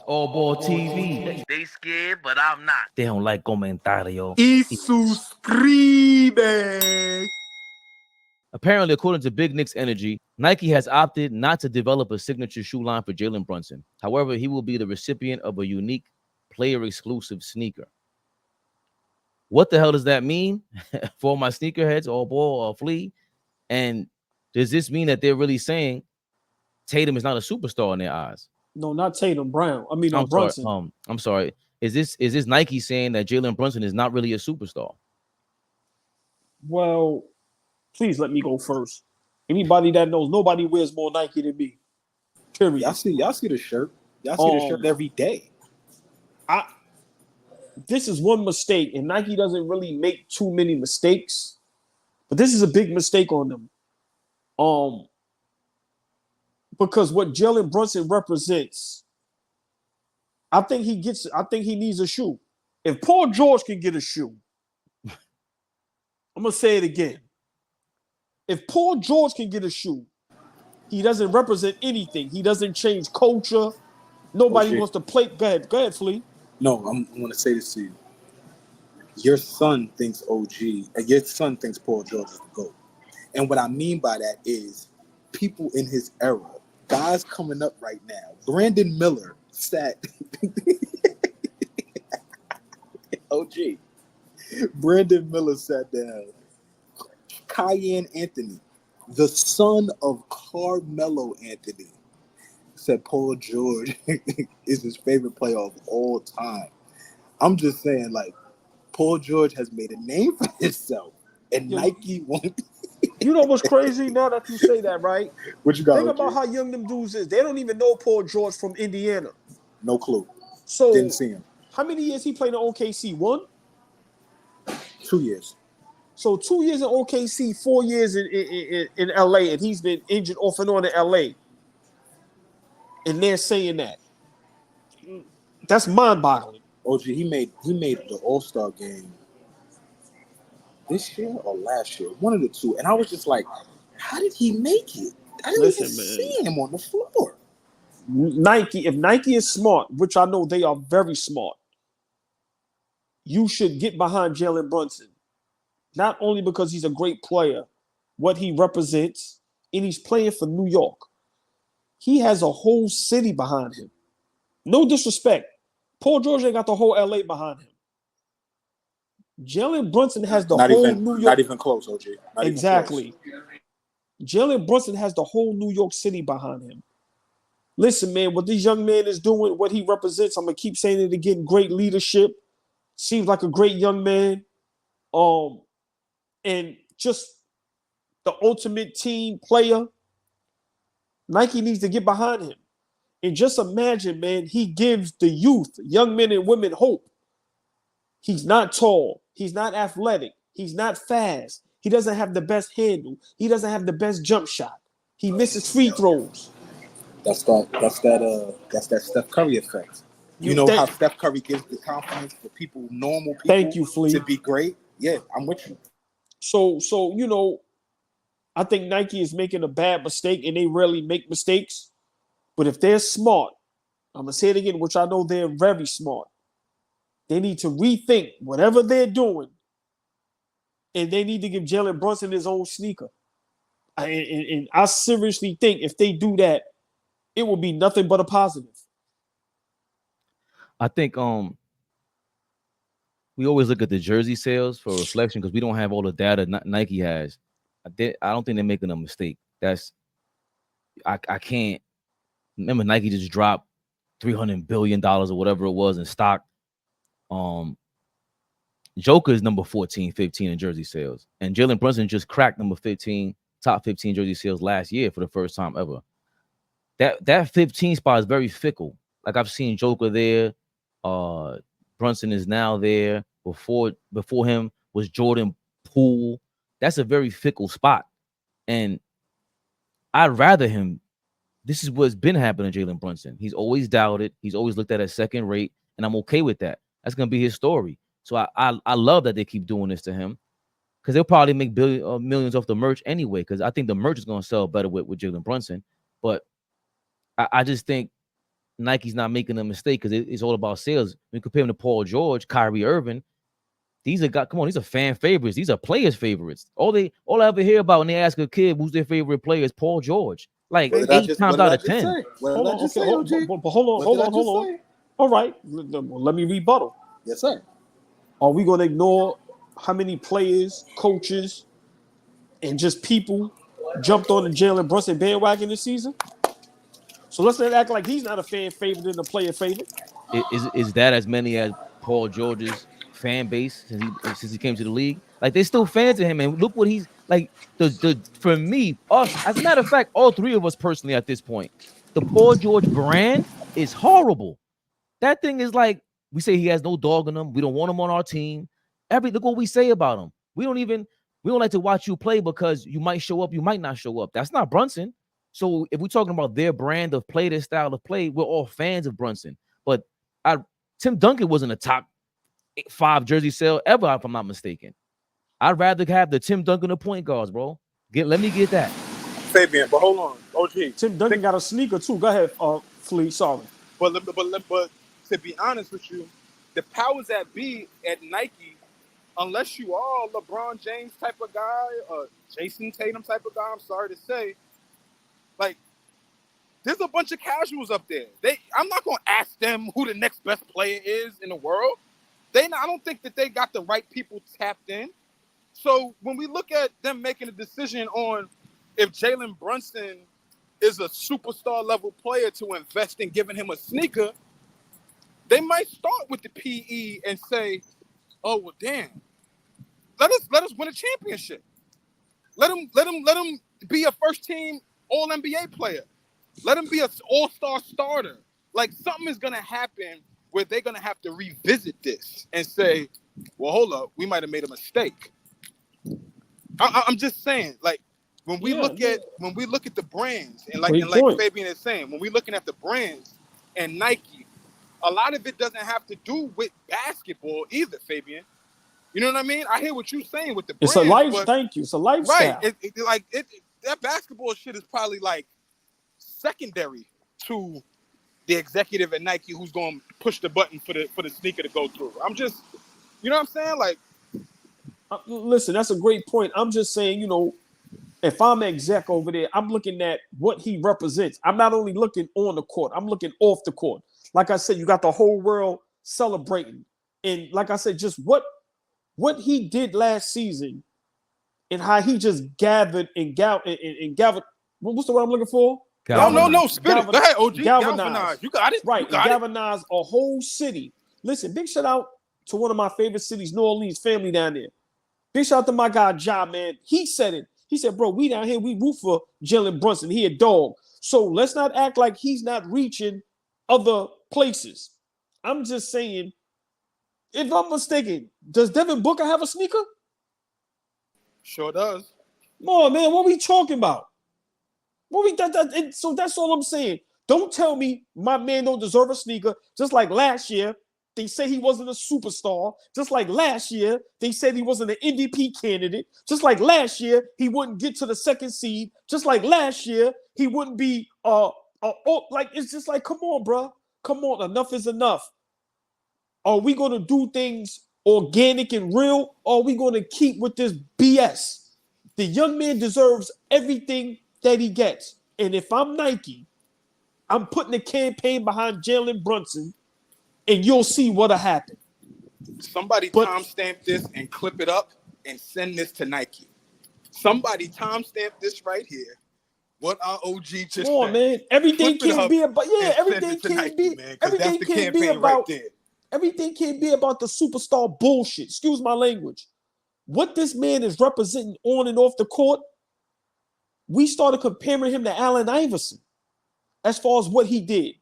AllBall TV. They scared, but I'm not. They don't like comentario. Y suscribe. Apparently, according to Big Knicks Energy, Nike has opted not to develop a signature shoe line for Jalen Brunson. However, he will be the recipient of a unique player-exclusive sneaker. What the hell does that mean for my sneakerheads, AllBall or Flea? And does this mean that they're really saying Tatum is not a superstar in their eyes? No, not Tatum. Brown. I mean, Brunson. Sorry, I'm sorry. Is this Nike saying that Jalen Brunson is not really a superstar? Well, please let me go first. Anybody that knows, nobody wears more Nike than me. Period. Y'all see the shirt. Y'all see the shirt every day. This is one mistake, and Nike doesn't really make too many mistakes, but this is a big mistake on them. Because what Jalen Brunson represents, I think he needs a shoe. If Paul George can get a shoe, I'm gonna say it again. If Paul George can get a shoe, he doesn't represent anything. He doesn't change culture. Nobody wants to play. Go ahead, Flea. No, I'm going to say this to you. Your son thinks your son thinks Paul George is the GOAT. And what I mean by that is people in his era, guys coming up right now. Brandon Miller sat. Brandon Miller sat down. Cayenne Anthony, the son of Carmelo Anthony, said Paul George is his favorite player of all time. I'm just saying, like, Paul George has made a name for himself, and Nike won't. You know what's crazy now that you say that, right? What you got? Think about how young them dudes is. They don't even know Paul George from Indiana. No clue. So didn't see him. How many years he played in OKC? 1? 2 years. So 2 years in OKC, 4 years in LA, and he's been injured off and on in LA. And they're saying that. That's mind-boggling. OG, he made the All-Star game this year or last year, one of the two. And I was just like, how did he make it? I didn't even see him on the floor. If Nike is smart, which I know they are very smart, you should get behind Jalen Brunson. Not only because he's a great player, what he represents, and he's playing for New York. He has a whole city behind him. No disrespect. Paul George ain't got the whole LA behind him. Jalen Brunson has the whole New York. Not even close, OG. Exactly. Jalen Brunson has the whole New York City behind him. Listen, man, what this young man is doing, what he represents, I'm going to keep saying it again, great leadership. Seems like a great young man. And just the ultimate team player. Nike needs to get behind him. And just imagine, man, he gives the youth, young men and women, hope. He's not tall. He's not athletic. He's not fast. He doesn't have the best handle. He doesn't have the best jump shot. He misses free throws. That's that Steph Curry effect. You know how Steph Curry gives the confidence for people, normal people, to be great? Yeah, I'm with you. So you know, I think Nike is making a bad mistake, and they rarely make mistakes. But if they're smart, I'm going to say it again, which I know they're very smart. They need to rethink whatever they're doing, and they need to give Jalen Brunson his own sneaker. And I seriously think if they do that, it will be nothing but a positive. I think we always look at the jersey sales for reflection because we don't have all the data Nike has. I don't think they're making a mistake. I can't remember. Nike just dropped $300 billion or whatever it was in stock. Joker is number 14, 15 in jersey sales, and Jalen Brunson just cracked number 15, top 15 jersey sales last year for the first time ever. That 15 spot is very fickle. Like I've seen Joker there. Brunson is now there. Before him was Jordan Poole. That's a very fickle spot. And I'd rather him. This is what's been happening to Jalen Brunson. He's always doubted. He's always looked at as second rate. And I'm okay with that. That's going to be his story. So I love that they keep doing this to him. Because they'll probably make millions off the merch anyway. Because I think the merch is going to sell better with Jalen Brunson. But I just think Nike's not making a mistake because it's all about sales. When you compare him to Paul George, Kyrie Irving, these are these are fan favorites. These are players' favorites. All I ever hear about when they ask a kid who's their favorite player is Paul George. Like 8 times out of 10. Hold on. All right, let me rebuttal. Yes, sir. Are we going to ignore how many players, coaches, and just people jumped on the Jalen Brunson bandwagon this season? So let's not act like he's not a fan favorite and a player favorite. Is that as many as Paul George's fan base since he came to the league? Like, they're still fans of him, and look what he's like. For me, us, as a matter of fact, all three of us personally at this point, the Paul George brand is horrible. That thing is like, we say he has no dog in him. We don't want him on our team. Look what we say about him. We don't like to watch you play because you might show up, you might not show up. That's not Brunson. So if we're talking about their brand of play, their style of play, we're all fans of Brunson. But Tim Duncan wasn't a top 5 jersey sale ever, if I'm not mistaken. I'd rather have the Tim Duncan of point guards, bro. Let me get that. Fabian, but hold on, OG. Tim Duncan got a sneaker too. Go ahead, Flea. Sorry. But to be honest with you, the powers that be at Nike, unless you are a LeBron James type of guy or Jason Tatum type of guy, I'm sorry to say, like, there's a bunch of casuals up there. I'm not going to ask them who the next best player is in the world. I don't think that they got the right people tapped in. So when we look at them making a decision on if Jalen Brunson is a superstar level player to invest in giving him a sneaker, they might start with the PE and say, "Oh well, damn, let us win a championship. Let him be a first team All NBA player. Let him be an all-star starter." Like, something is gonna happen where they're gonna have to revisit this and say, "Well, hold up, we might have made a mistake." I'm just saying, like, when we look at the brands, and like Fabian is saying, when we're looking at the brands and Nike, a lot of it doesn't have to do with basketball either, Fabian. You know what I mean? I hear what you're saying with the brands. It's a life. Thank you. It's a lifestyle. Right. That basketball shit is probably like secondary to the executive at Nike who's going to push the button for the sneaker to go through. I'm just, you know what I'm saying? Like, listen, that's a great point. I'm just saying, if I'm an exec over there, I'm looking at what he represents. I'm not only looking on the court, I'm looking off the court. Like I said, you got the whole world celebrating. And like I said, just what he did last season and how he just gathered and gathered. What's the word I'm looking for? No, spit it. Go ahead, OG. Galvanize. You got it. Right. Galvanize a whole city. Listen, big shout out to one of my favorite cities, New Orleans, family down there. Big shout out to my guy, Ja, man. He said it. He said, bro, we down here, we root for Jalen Brunson. He a dog. So let's not act like he's not reaching other places. I'm just saying, if I'm mistaken, does Devin Booker have a sneaker? Sure does. Come on, man. What are we talking about? So that's all I'm saying. Don't tell me my man don't deserve a sneaker. Just like last year, they said he wasn't a superstar. Just like last year, they said he wasn't an MVP candidate. Just like last year, he wouldn't get to the second seed. Just like last year, he wouldn't be like, it's just like, come on, bro. Come on, enough is enough. Are we going to do things organic and real, or are we going to keep with this BS? The young man deserves everything that he gets. And if I'm Nike, I'm putting a campaign behind Jalen Brunson, and you'll see what'll happen. Somebody timestamp this and clip it up and send this to Nike. Somebody timestamp this right here. What our OG just said. Come on, man. Everything can't be about everything can't be about everything can't be about the superstar bullshit. Excuse my language. What this man is representing on and off the court, we started comparing him to Allen Iverson as far as what he did.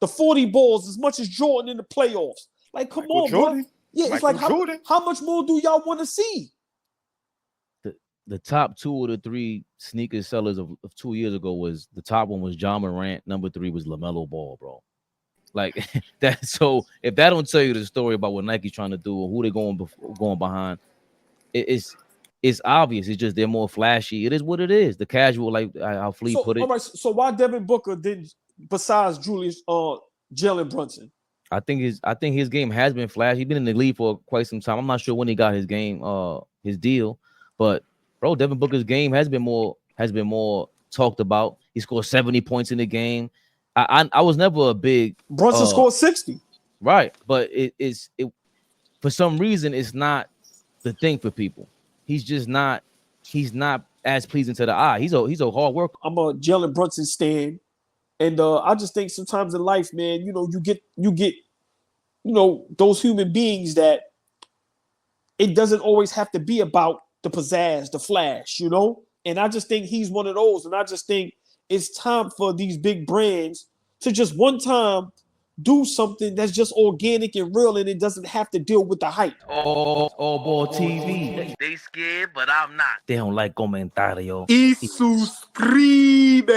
The 40 balls as much as Jordan in the playoffs. Like, come on, bro. Yeah, it's like, how much more do y'all want to see? The top 2 or the 3 sneaker sellers of 2 years ago was, the top one was John Morant. Number 3 was LaMelo Ball, bro. Like that. So if that don't tell you the story about what Nike's trying to do or who they're going behind, it's obvious. It's just they're more flashy. It is what it is. The casual, like how Flea put it. All right. So why Devin Booker didn't, besides Julius Jalen Brunson. I think his game has been flashed. He's been in the league for quite some time. I'm not sure when he got his his deal, but bro, Devin Booker's game has been more talked about. He scored 70 points in the game. I was never a big Brunson scored 60. Right, but it for some reason it's not the thing for people. He's not as pleasing to the eye. He's a hard worker. I'm a Jalen Brunson stan. And I just think sometimes in life, man, you get, those human beings that it doesn't always have to be about the pizzazz, the flash, And I just think he's one of those. And I just think it's time for these big brands to just one time do something that's just organic and real, and it doesn't have to deal with the hype. AllBall TV. They scared, but I'm not. They don't like comentario. Y suscribe.